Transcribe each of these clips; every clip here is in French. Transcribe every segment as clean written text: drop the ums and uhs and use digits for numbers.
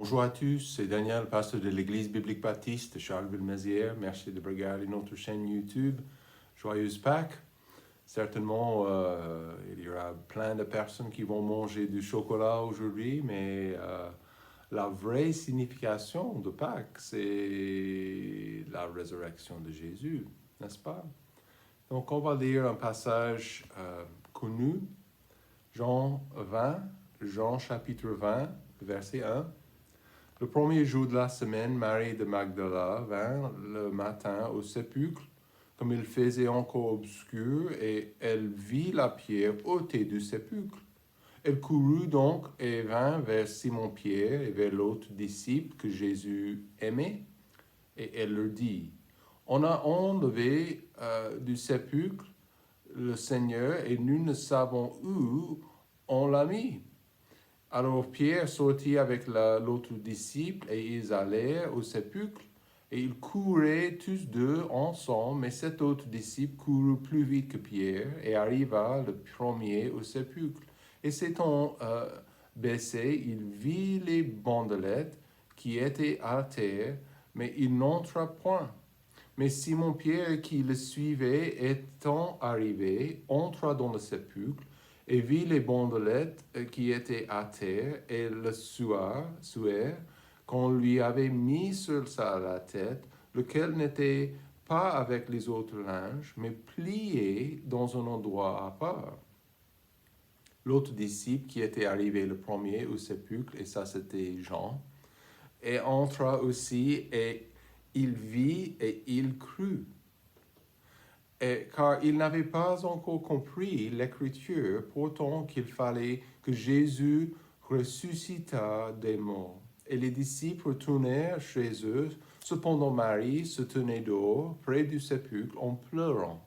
Bonjour à tous, c'est Daniel, pasteur de l'Église biblique baptiste de Charleville-Mézières. Merci de regarder notre chaîne YouTube. Joyeuse Pâques. Certainement, il y aura plein de personnes qui vont manger du chocolat aujourd'hui, mais la vraie signification de Pâques, c'est la résurrection de Jésus, n'est-ce pas? Donc, on va lire un passage connu, Jean chapitre 20, verset 1. Le premier jour de la semaine, Marie de Magdala vint le matin au sépulcre, comme il faisait encore obscur, et elle vit la pierre ôtée du sépulcre. Elle courut donc et vint vers Simon-Pierre et vers l'autre disciple que Jésus aimait, et elle leur dit, « On a enlevé du sépulcre le Seigneur, et nous ne savons où on l'a mis. » Alors Pierre sortit avec l'autre disciple et ils allèrent au sépulcre et ils couraient tous deux ensemble, mais cet autre disciple courut plus vite que Pierre et arriva le premier au sépulcre. Et s'étant baissé, il vit les bandelettes qui étaient à terre, mais il n'entra point. Mais Simon-Pierre qui le suivait étant arrivé, entra dans le sépulcre et vit les bandelettes qui étaient à terre et le suaire qu'on lui avait mis sur la tête, lequel n'était pas avec les autres linges, mais plié dans un endroit à part. L'autre disciple qui était arrivé le premier au sépulcre, et ça c'était Jean, et entra aussi et il vit et il crut. Car il n'avait pas encore compris l'Écriture, pourtant qu'il fallait que Jésus ressuscitât des morts. Et les disciples retournèrent chez eux. Cependant Marie se tenait dehors, près du sépulcre, en pleurant.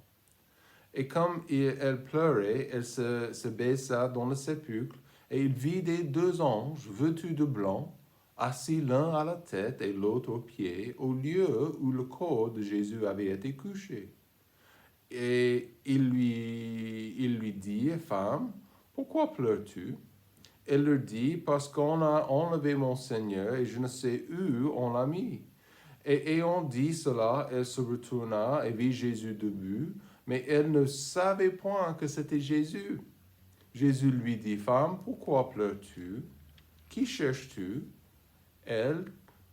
Et comme elle pleurait, elle se baissa dans le sépulcre, et il vit deux anges vêtus de blanc, assis l'un à la tête et l'autre aux pieds, au lieu où le corps de Jésus avait été couché. Et il lui dit, « Femme, pourquoi pleures-tu » Elle leur dit, « Parce qu'on a enlevé mon Seigneur et je ne sais où on l'a mis. » Et ayant dit cela, elle se retourna et vit Jésus debout, mais elle ne savait point que c'était Jésus. Jésus lui dit, « Femme, pourquoi pleures-tu? Qui cherches-tu » Elle,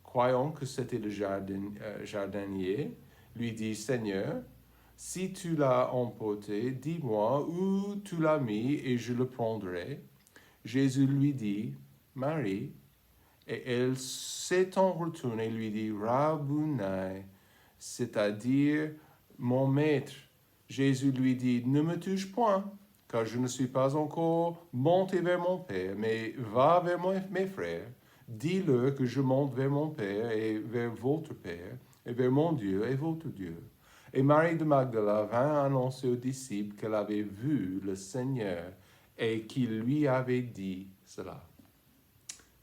croyant que c'était le jardinier, lui dit, « Seigneur, si tu l'as emporté, dis-moi où tu l'as mis et je le prendrai. » Jésus lui dit, « Marie. » Et elle s'étant retournée lui dit, « Rabboni, c'est-à-dire mon maître. » Jésus lui dit, « Ne me touche point, car je ne suis pas encore monté vers mon Père, mais va vers mes frères. Dis-leur que je monte vers mon Père et vers votre Père, et vers mon Dieu et votre Dieu. » Et Marie de Magdala vint annoncer aux disciples qu'elle avait vu le Seigneur et qu'il lui avait dit cela.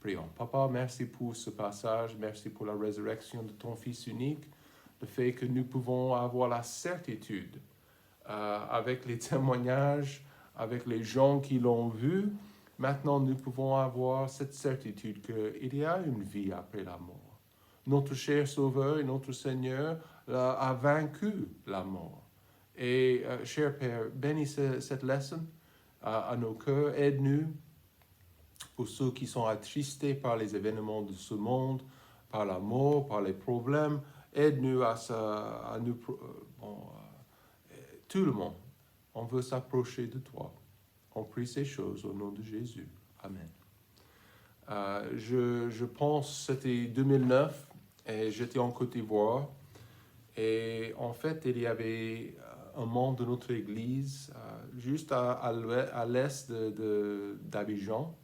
Prions. Papa, merci pour ce passage, merci pour la résurrection de ton Fils unique, le fait que nous pouvons avoir la certitude, avec les témoignages, avec les gens qui l'ont vu, maintenant nous pouvons avoir cette certitude qu'il y a une vie après la mort. Notre cher Sauveur et notre Seigneur a vaincu la mort. Et cher Père, bénis cette leçon à nos cœurs, aide-nous pour ceux qui sont attristés par les événements de ce monde, par la mort, par les problèmes, aide-nous à nous, tout le monde, on veut s'approcher de toi. On prie ces choses au nom de Jésus. Amen. Je pense que c'était 2009 et j'étais en Côte d'Ivoire. Et en fait, il y avait un membre de notre église juste à l'est d'Abidjan.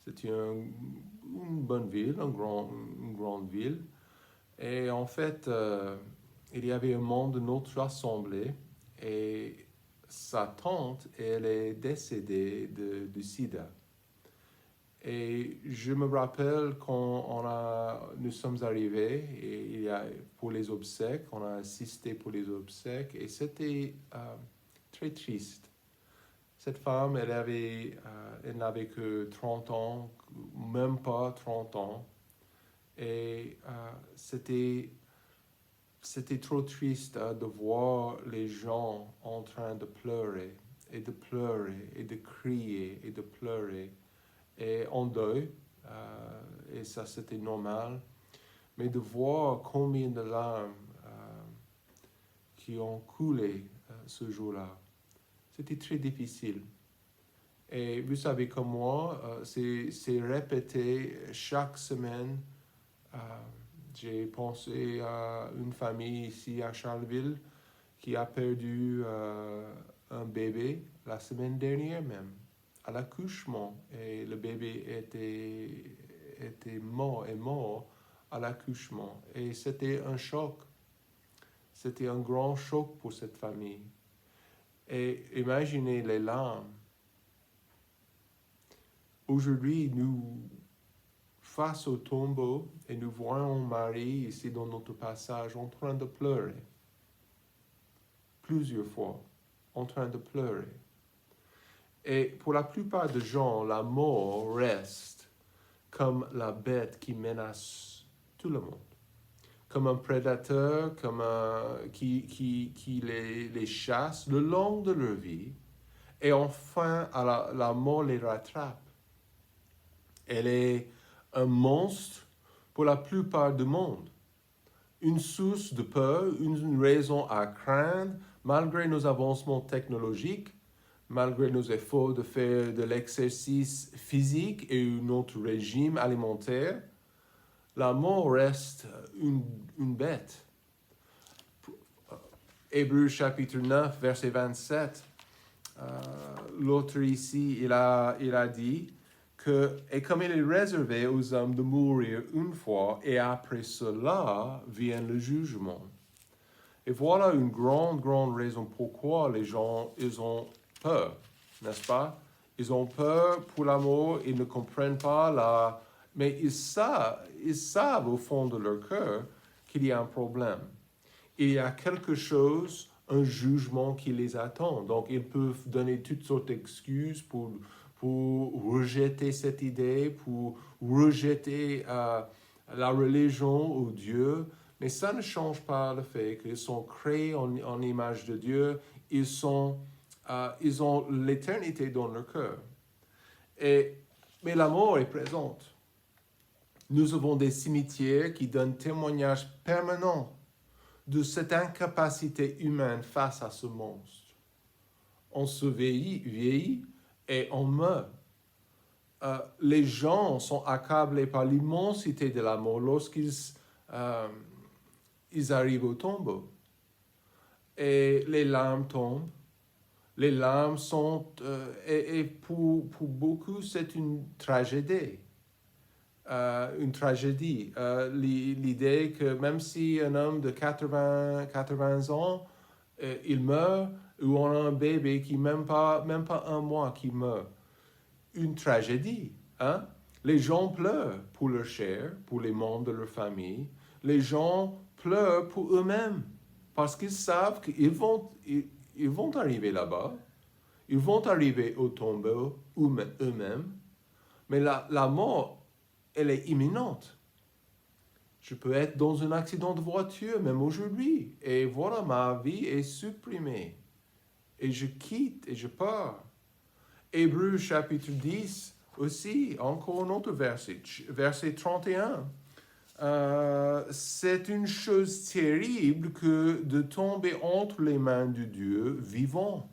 C'était une bonne ville, une grande ville. Et en fait, il y avait un membre de notre assemblée et sa tante, elle est décédée du sida. Et je me rappelle quand nous sommes arrivés et pour les obsèques, on a assisté pour les obsèques et c'était très triste. Cette femme, elle n'avait que 30 ans, même pas 30 ans. Et c'était trop triste de voir les gens en train de pleurer et de pleurer et de crier et de pleurer et en deuil. Et ça, c'était normal. Mais de voir combien de larmes qui ont coulé ce jour-là, c'était très difficile. Et vous savez comme moi, c'est répété chaque semaine. J'ai pensé à une famille ici à Charleville qui a perdu un bébé la semaine dernière même, à l'accouchement. Et le bébé était mort à l'accouchement. Et c'était un choc. C'était un grand choc pour cette famille. Et imaginez les larmes. Aujourd'hui, nous, face au tombeau, et nous voyons Marie ici dans notre passage en train de pleurer. Plusieurs fois, en train de pleurer. Et pour la plupart des gens, la mort reste comme la bête qui menace tout le monde. Comme un prédateur, comme qui les chasse le long de leur vie. Et enfin, la mort les rattrape. Elle est un monstre pour la plupart du monde. Une source de peur, une raison à craindre, malgré nos avancements technologiques, malgré nos efforts de faire de l'exercice physique et notre régime alimentaire, la mort reste une bête. Hébreux chapitre 9, verset 27, l'autre ici, il a dit que, et comme il est réservé aux hommes de mourir une fois, et après cela vient le jugement. Et voilà une grande raison pourquoi les gens, ils ont peur, n'est-ce pas? Ils ont peur pour la mort, ils ne comprennent pas mais ils savent au fond de leur cœur qu'il y a un problème. Il y a quelque chose, un jugement qui les attend. Donc, ils peuvent donner toutes sortes d'excuses pour rejeter cette idée, pour rejeter la religion ou Dieu. Mais ça ne change pas le fait qu'ils sont créés en image de Dieu. Ils ont l'éternité dans leur cœur. Mais la mort est présente. Nous avons des cimetières qui donnent témoignage permanent de cette incapacité humaine face à ce monstre. On se vieillit et on meurt. Les gens sont accablés par l'immensité de la mort lorsqu'ils arrivent au tombeau. Et les larmes tombent. Les larmes sont... et pour beaucoup, c'est une tragédie. L'idée que même si un homme de 80 ans, il meurt, ou on a un bébé qui même pas un mois qui meurt. Une tragédie. Hein? Les gens pleurent pour leur chair, pour les membres de leur famille. Les gens pleurent pour eux-mêmes parce qu'ils savent qu'ils vont arriver là-bas. Ils vont arriver au tombeau eux-mêmes. Mais la mort, elle est imminente. Je peux être dans un accident de voiture, même aujourd'hui. Et voilà, ma vie est supprimée. Et je quitte et je pars. Hébreux chapitre 10 aussi, encore un autre verset, verset 31. C'est une chose terrible que de tomber entre les mains de Dieu vivant.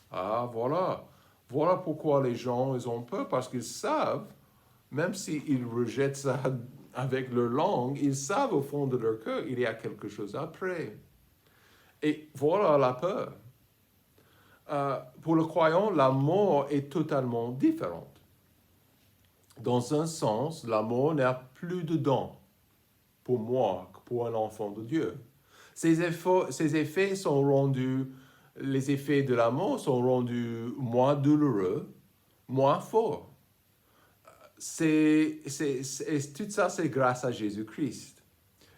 Ah, voilà. Voilà pourquoi les gens, ils ont peur, parce qu'ils savent, même s'ils rejettent ça avec leur langue, ils savent au fond de leur cœur, il y a quelque chose après. Et voilà la peur. Pour le croyant, la mort est totalement différente. Dans un sens, la mort n'a plus de dents pour moi, pour un enfant de Dieu. Ces effets sont rendus, les effets de la mort sont rendus moins douloureux, moins forts. Tout ça, c'est grâce à Jésus-Christ.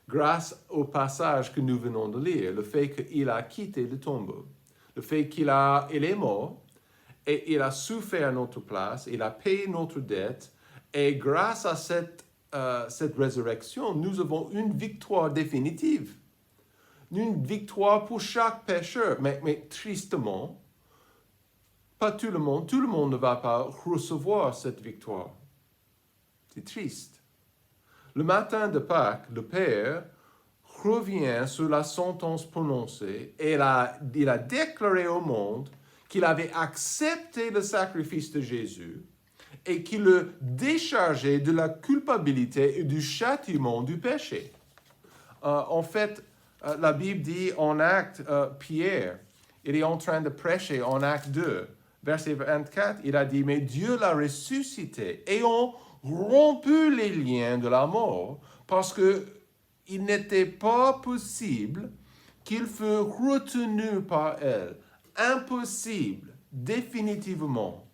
Grâce au passage que nous venons de lire, le fait qu'il a quitté le tombeau. Le fait qu'il est mort et il a souffert à notre place, il a payé notre dette, et grâce à cette cette résurrection, nous avons une victoire définitive. Une victoire pour chaque pécheur. Mais tristement, pas tout le monde ne va pas recevoir cette victoire. C'est triste. Le matin de Pâques, le Père revient sur la sentence prononcée et il a déclaré au monde qu'il avait accepté le sacrifice de Jésus et qu'il le déchargeait de la culpabilité et du châtiment du péché. En fait, la Bible dit en acte, Pierre, il est en train de prêcher en acte 2, verset 24, il a dit, mais Dieu l'a ressuscité, ayant rompu les liens de la mort, parce qu'il n'était pas possible qu'il fût retenu par elle. Impossible, définitivement,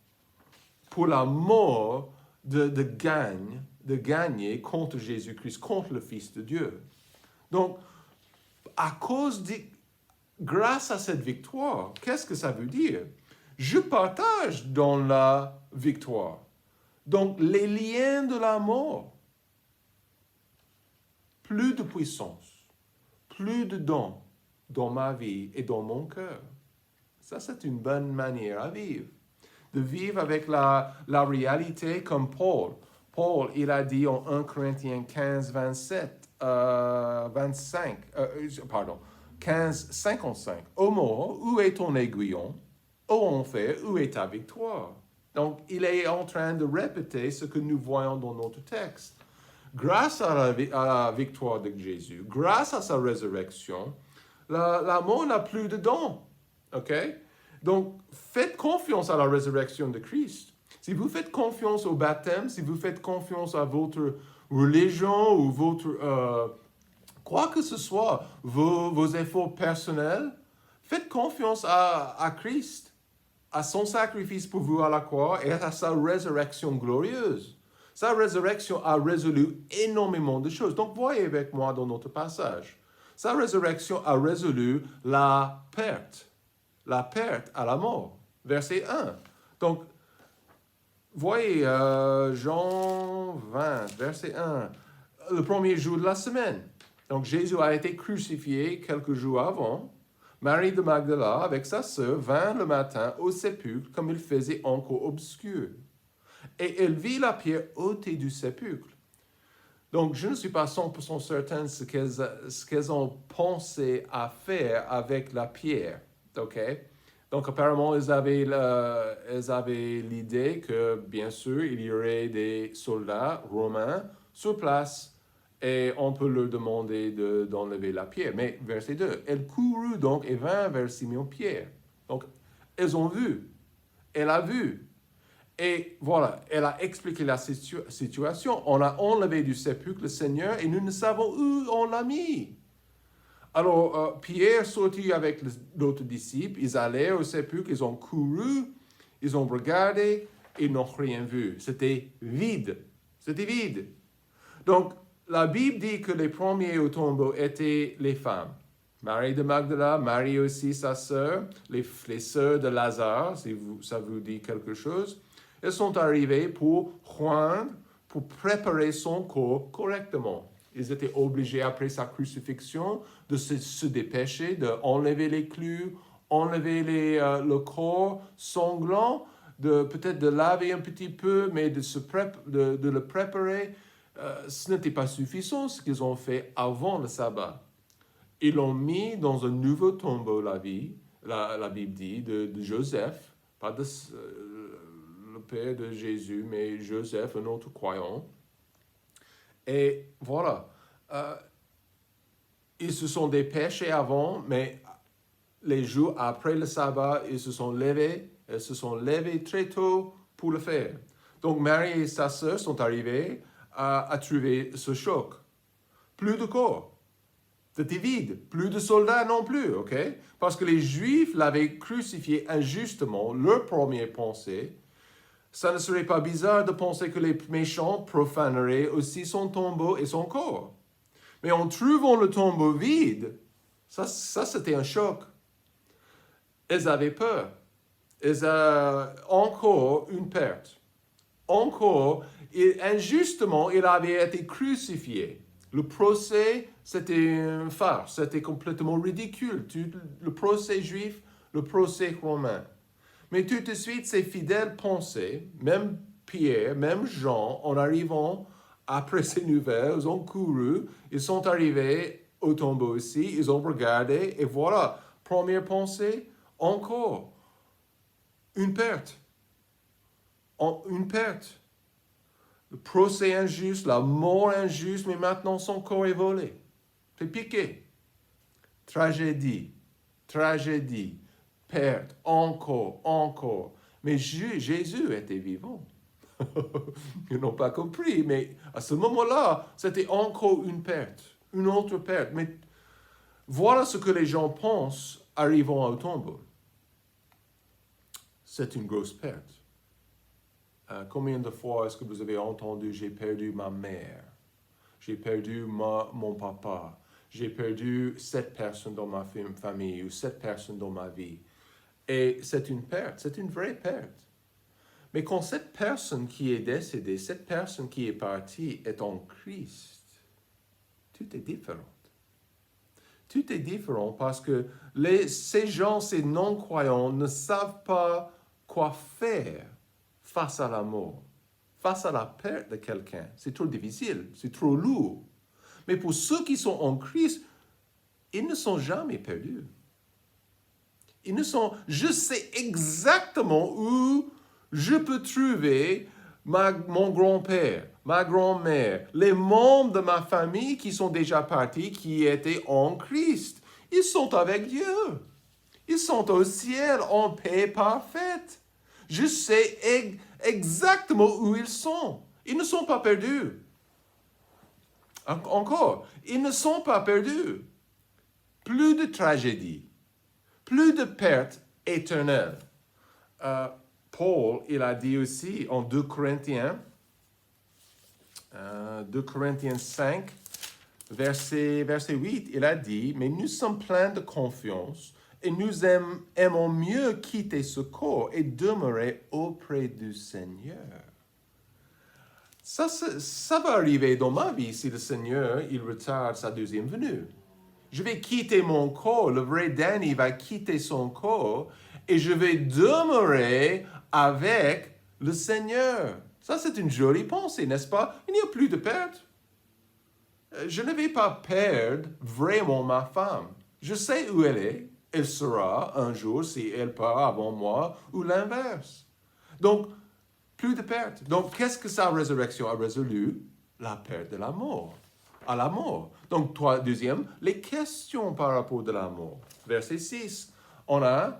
pour la mort de gagner contre Jésus-Christ, contre le Fils de Dieu. Donc, grâce à cette victoire, qu'est-ce que ça veut dire? Je partage dans la victoire. Donc, les liens de la mort, plus de puissance, plus de dons dans ma vie et dans mon cœur. Ça, c'est une bonne manière à vivre. De vivre avec la réalité comme Paul. Paul, il a dit en 1 Corinthiens 15, 15, 55. Ô mort, où est ton aiguillon? Ô enfer, où est ta victoire? Donc, il est en train de répéter ce que nous voyons dans notre texte. Grâce à la victoire de Jésus, grâce à sa résurrection, la mort n'a plus de dons. OK? Donc, faites confiance à la résurrection de Christ. Si vous faites confiance au baptême, si vous faites confiance à votre religion ou votre... quoi que ce soit, vos efforts personnels, faites confiance à Christ, à son sacrifice pour vous à la croix et à sa résurrection glorieuse. Sa résurrection a résolu énormément de choses. Donc, voyez avec moi dans notre passage. Sa résurrection a résolu la perte à la mort. Verset 1. Donc, voyez Jean 20, verset 1. Le premier jour de la semaine. Donc, Jésus a été crucifié quelques jours avant. Marie de Magdala, avec sa sœur, vint le matin au sépulcre comme il faisait encore obscur. Et elle vit la pierre ôtée du sépulcre. Donc, je ne suis pas 100% certain ce qu'elles ont pensé à faire avec la pierre. OK? Donc, apparemment, elles avaient l'idée que, bien sûr, il y aurait des soldats romains sur place et on peut leur demander d'enlever la pierre. Mais, verset 2, elle courut donc et vint vers Simon-Pierre. Donc, elles ont vu. Elle a vu. Et voilà, elle a expliqué la situation. On a enlevé du sépulcre le Seigneur et nous ne savons où on l'a mis. Alors, Pierre sortit avec l'autre disciple. Ils allèrent au sépulcre, ils ont couru, ils ont regardé, ils n'ont rien vu. C'était vide. C'était vide. Donc, la Bible dit que les premiers au tombeau étaient les femmes. Marie de Magdala, Marie aussi, sa sœur, les sœurs de Lazare, si ça vous dit quelque chose. Elles sont arrivées pour préparer son corps correctement. Ils étaient obligés, après sa crucifixion, de se dépêcher, d'enlever les clous, enlever le corps sanglant, peut-être de laver un petit peu, mais de le préparer. Ce n'était pas suffisant ce qu'ils ont fait avant le sabbat. Ils l'ont mis dans un nouveau tombeau, la Bible dit, de Joseph, pas de... le père de Jésus, mais Joseph, un autre croyant. Et voilà. Ils se sont dépêchés avant, mais les jours après le sabbat, ils se sont levés très tôt pour le faire. Donc, Marie et sa sœur sont arrivées à trouver ce choc. Plus de corps. C'était vide. Plus de soldats non plus, OK? Parce que les Juifs l'avaient crucifié injustement. Leur première pensée, ça ne serait pas bizarre de penser que les méchants profaneraient aussi son tombeau et son corps. Mais en trouvant le tombeau vide, ça c'était un choc. Elles avaient peur. Elles avaient encore une perte. encore, injustement, il avait été crucifié. Le procès, c'était une farce, c'était complètement ridicule. Le procès juif, le procès romain. Mais tout de suite, ces fidèles pensaient, même Pierre, même Jean, en arrivant après ces nouvelles, ils ont couru, ils sont arrivés au tombeau aussi, ils ont regardé, et voilà, première pensée, encore, une perte. Une perte. Le procès injuste, la mort injuste, mais maintenant son corps est volé. C'est piqué. Tragédie, tragédie, perte, encore. Mais Jésus était vivant. Ils n'ont pas compris, mais à ce moment-là, c'était encore une perte, une autre perte. Mais voilà ce que les gens pensent arrivant au tombeau. C'est une grosse perte. Combien de fois est-ce que vous avez entendu « j'ai perdu ma mère, j'ai perdu mon papa, j'ai perdu cette personne dans ma famille ou cette personne dans ma vie ». Et c'est une perte, c'est une vraie perte. Mais quand cette personne qui est décédée, cette personne qui est partie est en Christ, tout est différent. Tout est différent parce que ces gens, ces non-croyants ne savent pas quoi faire face à la mort, face à la perte de quelqu'un. C'est trop difficile, c'est trop lourd. Mais pour ceux qui sont en Christ, ils ne sont jamais perdus. Je sais exactement où je peux trouver mon grand-père, ma grand-mère, les membres de ma famille qui sont déjà partis, qui étaient en Christ. Ils sont avec Dieu. Ils sont au ciel en paix parfaite. Je sais exactement où ils sont. Ils ne sont pas perdus. Encore, ils ne sont pas perdus. Plus de tragédie, plus de pertes éternelles. Paul, il a dit aussi en 2 Corinthiens 5, verset 8, il a dit, « Mais nous sommes pleins de confiance et nous aimons mieux quitter ce corps et demeurer auprès du Seigneur. » Ça va arriver dans ma vie si le Seigneur, il retarde sa deuxième venue. Je vais quitter mon corps, le vrai Danny va quitter son corps et je vais demeurer avec le Seigneur. Ça, c'est une jolie pensée, n'est-ce pas? Il n'y a plus de perte. Je ne vais pas perdre vraiment ma femme. Je sais où elle est. Elle sera un jour si elle part avant moi ou l'inverse. Donc, plus de perte. Donc, qu'est-ce que sa résurrection a résolu? La perte de la mort. À la mort. Donc, deuxième, les questions par rapport à la mort. Verset 6. On a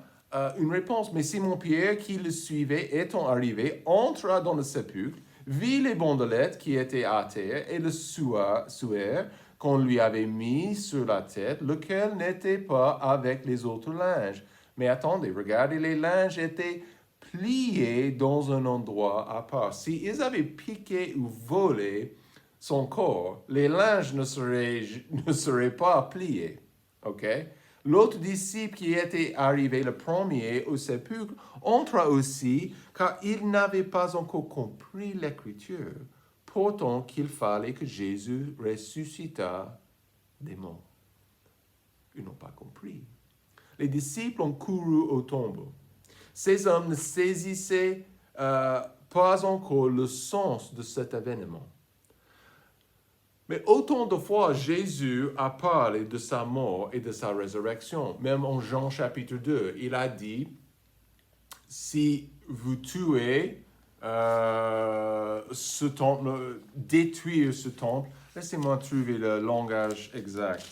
une réponse. Mais Simon-Pierre, qui le suivait, étant arrivé, entra dans le sépulcre, vit les bandelettes qui étaient à terre et le suaire qu'on lui avait mis sur la tête, lequel n'était pas avec les autres linges. Mais attendez, regardez, les linges étaient pliés dans un endroit à part. S'ils avaient piqué ou volé son corps, les linges ne seraient pas pliés. OK? L'autre disciple qui était arrivé le premier au sépulcre entra aussi, car il n'avait pas encore compris l'Écriture, pourtant qu'il fallait que Jésus ressuscitât des morts. Ils n'ont pas compris. Les disciples ont couru au tombeau. Ces hommes ne saisissaient pas encore le sens de cet événement. Mais autant de fois, Jésus a parlé de sa mort et de sa résurrection. Même en Jean chapitre 2, il a dit, si vous tuez ce temple, détruire ce temple, laissez-moi trouver le langage exact.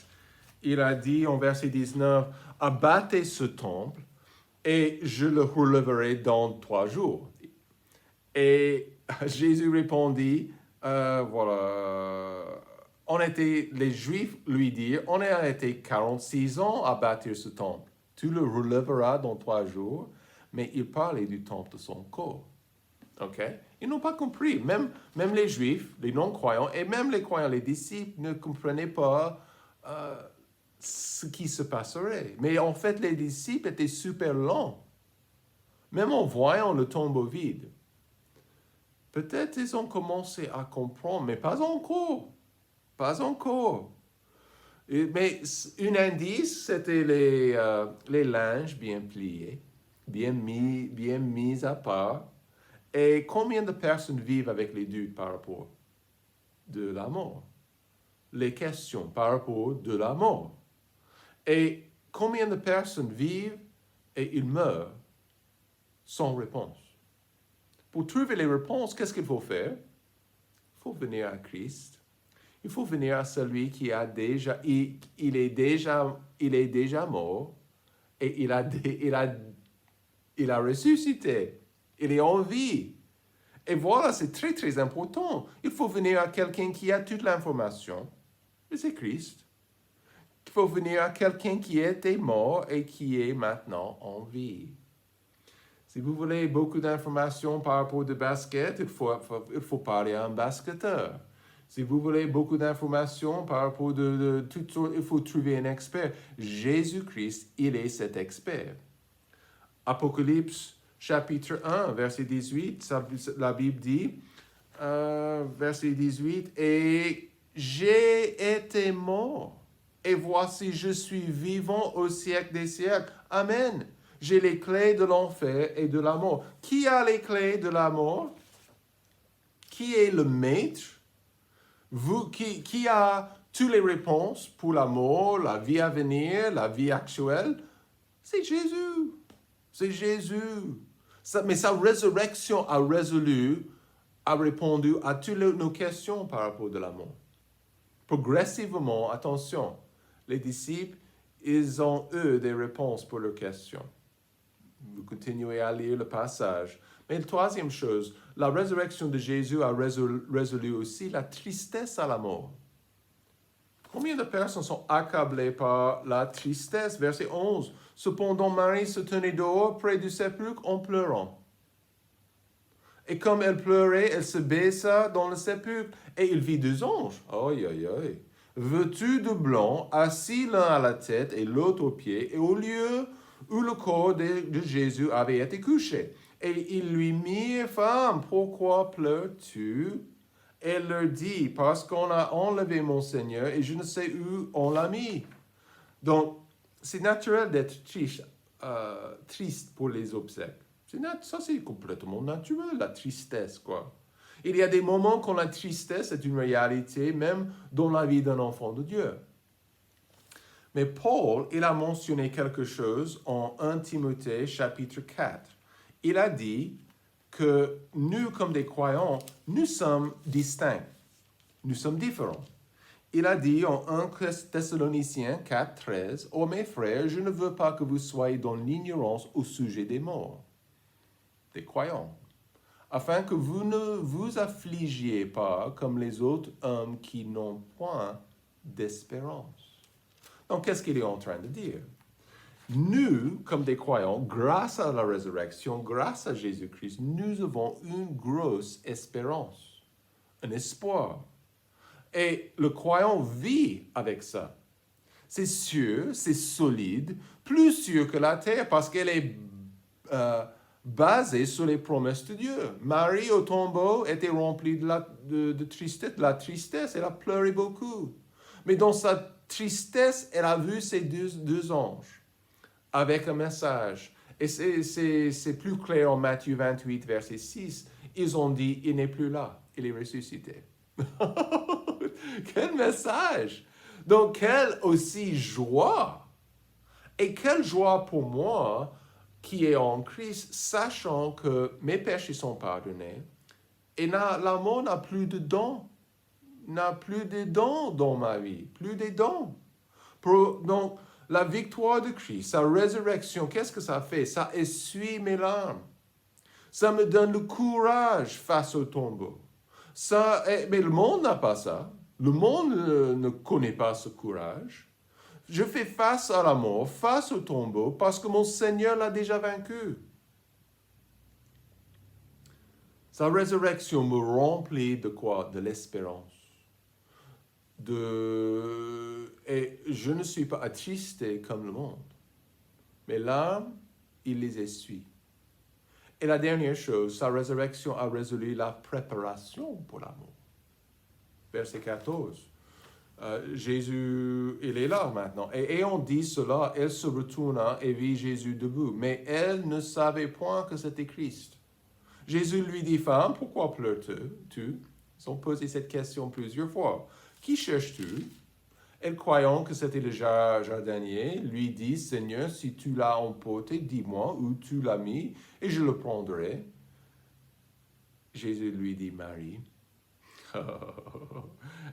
Il a dit en verset 19, abattez ce temple et je le relèverai dans 3 jours. Et Jésus répondit, les Juifs lui dirent, on a été 46 ans à bâtir ce temple. Tu le relèveras dans 3 jours, mais il parlait du temple de son corps. OK? Ils n'ont pas compris. Même les Juifs, les non-croyants, et même les croyants, les disciples, ne comprenaient pas ce qui se passerait. Mais en fait, les disciples étaient super lents, même en voyant le tombeau vide. Peut-être ils ont commencé à comprendre, mais pas encore. Pas encore. Mais un indice, c'était les linges bien pliés, bien mis à part. Et combien de personnes vivent avec les doutes par rapport de la mort? Les questions par rapport de la mort. Et combien de personnes vivent et ils meurent sans réponse? Pour trouver les réponses, qu'est-ce qu'il faut faire? Il faut venir à Christ. Il faut venir à celui qui a déjà, il est déjà mort et il a ressuscité. Il est en vie. Et voilà, c'est très, très important. Il faut venir à quelqu'un qui a toute l'information. Et c'est Christ. Il faut venir à quelqu'un qui était mort et qui est maintenant en vie. Si vous voulez beaucoup d'informations par rapport au basket, il faut parler à un basketteur. Si vous voulez beaucoup d'informations par rapport de toutes sortes, il faut trouver un expert. Jésus-Christ, il est cet expert. Apocalypse chapitre 1, verset 18, la Bible dit, verset 18, « Et j'ai été mort, et voici je suis vivant au siècle des siècles. Amen. J'ai les clés de l'enfer et de la mort. » Qui a les clés de la mort? Qui est le maître? Qui a toutes les réponses pour la mort, la vie à venir, la vie actuelle? C'est Jésus. C'est Jésus. Mais sa résurrection a répondu à toutes nos questions par rapport à la mort. Progressivement, attention, les disciples, ils ont eu des réponses pour leurs questions. Vous continuez à lire le passage. Mais la troisième chose, la résurrection de Jésus a résolu aussi la tristesse à la mort. Combien de personnes sont accablées par la tristesse? Verset 11. « Cependant, Marie se tenait dehors près du sépulcre en pleurant. Et comme elle pleurait, elle se baissa dans le sépulcre et il vit deux anges. Aïe, aïe, aïe. Vêtus de blanc, assis l'un à la tête et l'autre aux pieds, et au lieu où le corps de Jésus avait été couché. Et ils lui mirent, femme, pourquoi pleures-tu? Elle leur dit, parce qu'on a enlevé mon Seigneur et je ne sais où on l'a mis. Donc, c'est naturel d'être triste pour les obsèques. Ça, c'est complètement naturel, la tristesse, quoi. Il y a des moments quand la tristesse est une réalité, même dans la vie d'un enfant de Dieu. Mais Paul, il a mentionné quelque chose en 1 Timothée chapitre 4. Il a dit que nous, comme des croyants, nous sommes distincts. Nous sommes différents. Il a dit en 1 Thessaloniciens 4, 13, « Oh mes frères, je ne veux pas que vous soyez dans l'ignorance au sujet des morts. » Des croyants. Afin que vous ne vous affligiez pas comme les autres hommes qui n'ont point d'espérance. Donc, qu'est-ce qu'il est en train de dire? Nous, comme des croyants, grâce à la résurrection, grâce à Jésus-Christ, nous avons une grosse espérance, un espoir. Et le croyant vit avec ça. C'est sûr, c'est solide, plus sûr que la terre parce qu'elle est basée sur les promesses de Dieu. Marie au tombeau était remplie de tristesse, la tristesse, elle a pleuré beaucoup. Mais dans sa tristesse, elle a vu ces deux anges avec un message. Et c'est plus clair en Matthieu 28, verset 6. Ils ont dit, il n'est plus là, il est ressuscité. Quel message! Donc, quelle aussi joie! Et quelle joie pour moi qui est en Christ, sachant que mes péchés sont pardonnés et la mort n'a plus de dons. N'a plus de dons dans ma vie, plus de dons. Donc, la victoire de Christ, sa résurrection, qu'est-ce que ça fait? Ça essuie mes larmes. Ça me donne le courage face au tombeau. Mais le monde n'a pas ça. Le monde ne connaît pas ce courage. Je fais face à la mort, face au tombeau, parce que mon Seigneur l'a déjà vaincu. Sa résurrection me remplit de quoi? De l'espérance. Et je ne suis pas attristé comme le monde. Mais l'âme, il les essuie. Et la dernière chose, sa résurrection a résolu la préparation pour la mort. Verset 14. Jésus, il est là maintenant. Et on dit cela, elle se retourna et vit Jésus debout. Mais elle ne savait point que c'était Christ. Jésus lui dit, femme, pourquoi pleures-tu? Ils ont posé cette question plusieurs fois. Qui cherches-tu? Elle, croyant que c'était le jardinier, lui dit, Seigneur, si tu l'as emporté, dis-moi où tu l'as mis, et je le prendrai. Jésus lui dit, Marie.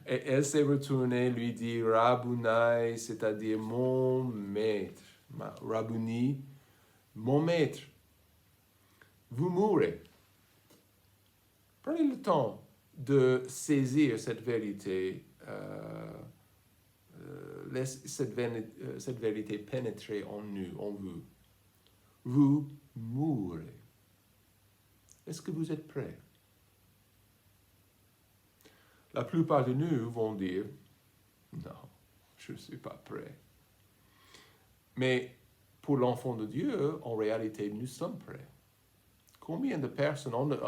Et elle s'est retournée, lui dit, Rabouni, c'est-à-dire mon maître. Rabouni, mon maître. Vous mourrez. Prenez le temps de saisir cette vérité, laisse cette vérité pénétrer en nous, en vous. Vous mourrez. Est-ce que vous êtes prêts? La plupart de nous vont dire, non, je ne suis pas prêt. Mais pour l'enfant de Dieu, en réalité, nous sommes prêts. Combien de personnes,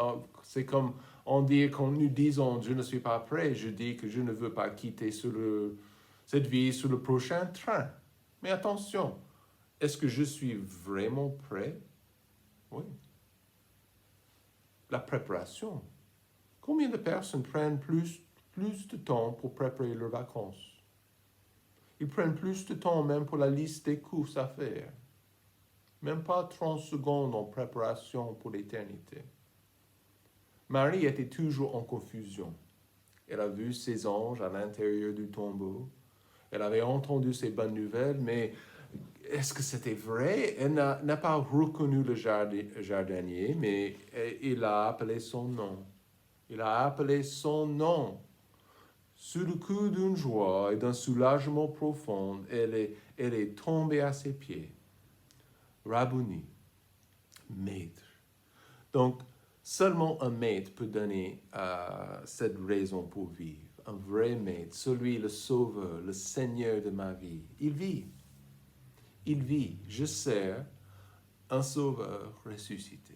c'est comme on dit, quand nous disons, je ne suis pas prêt, je dis que je ne veux pas quitter cette vie sur le prochain train. Mais attention, est-ce que je suis vraiment prêt? Oui. La préparation. Combien de personnes prennent plus de temps pour préparer leurs vacances? Ils prennent plus de temps même pour la liste des courses à faire. Même pas 30 secondes en préparation pour l'éternité. Marie était toujours en confusion. Elle a vu ses anges à l'intérieur du tombeau. Elle avait entendu ces bonnes nouvelles, mais est-ce que c'était vrai? Elle n'a pas reconnu le jardinier, mais il a appelé son nom. Il a appelé son nom. Sous le coup d'une joie et d'un soulagement profond, elle est tombée à ses pieds. Rabouni, maître. Donc, seulement un maître peut donner cette raison pour vivre. Un vrai maître, celui, le sauveur, le Seigneur de ma vie. Il vit. Il vit. Je sers un sauveur ressuscité.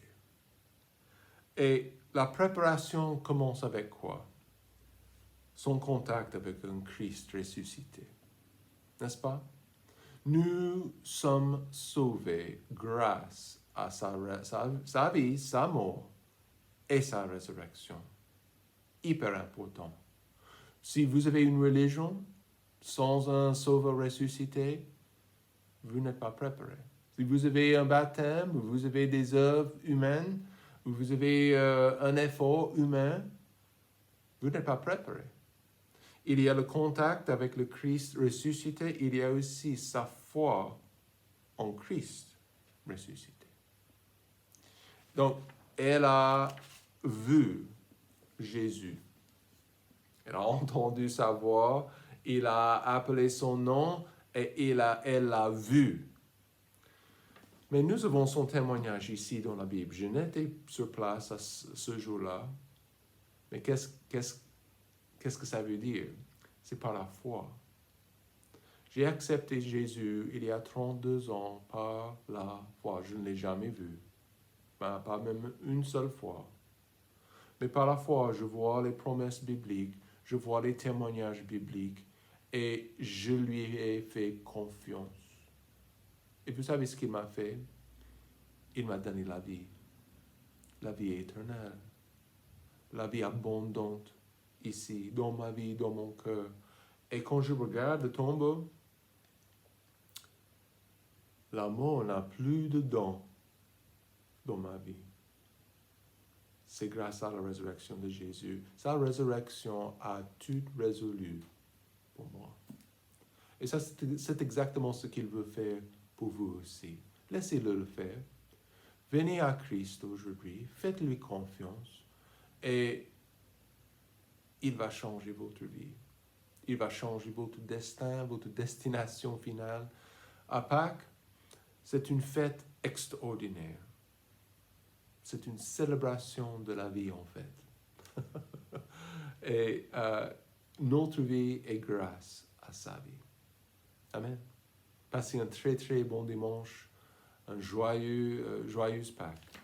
Et la préparation commence avec quoi? Son contact avec un Christ ressuscité. N'est-ce pas? Nous sommes sauvés grâce à sa vie, sa mort et sa résurrection. Hyper important. Si vous avez une religion sans un sauveur ressuscité, vous n'êtes pas préparé. Si vous avez un baptême, vous avez des œuvres humaines, vous avez un effort humain, vous n'êtes pas préparé. Il y a le contact avec le Christ ressuscité, il y a aussi sa foi en Christ ressuscité. Donc, elle a vu Jésus. Elle a entendu sa voix, il a appelé son nom et elle l'a vu. Mais nous avons son témoignage ici dans la Bible. Je n'étais sur place à ce jour-là, mais qu'est-ce que ça veut dire? C'est par la foi. J'ai accepté Jésus il y a 32 ans par la foi. Je ne l'ai jamais vu, pas même une seule fois. Mais par la foi, je vois les promesses bibliques, je vois les témoignages bibliques et je lui ai fait confiance. Et vous savez ce qu'il m'a fait? Il m'a donné la vie éternelle, la vie abondante ici, dans ma vie, dans mon cœur. Et quand je regarde le tombeau, la mort n'a plus de dents dans ma vie. C'est grâce à la résurrection de Jésus. Sa résurrection a tout résolu pour moi. Et ça, c'est exactement ce qu'il veut faire pour vous aussi. Laissez-le le faire. Venez à Christ aujourd'hui, faites-lui confiance et il va changer votre vie. Il va changer votre destin, votre destination finale. À Pâques, c'est une fête extraordinaire. C'est une célébration de la vie en fait. Et notre vie est grâce à sa vie. Amen. Passez un très très bon dimanche, un joyeuse Pâques.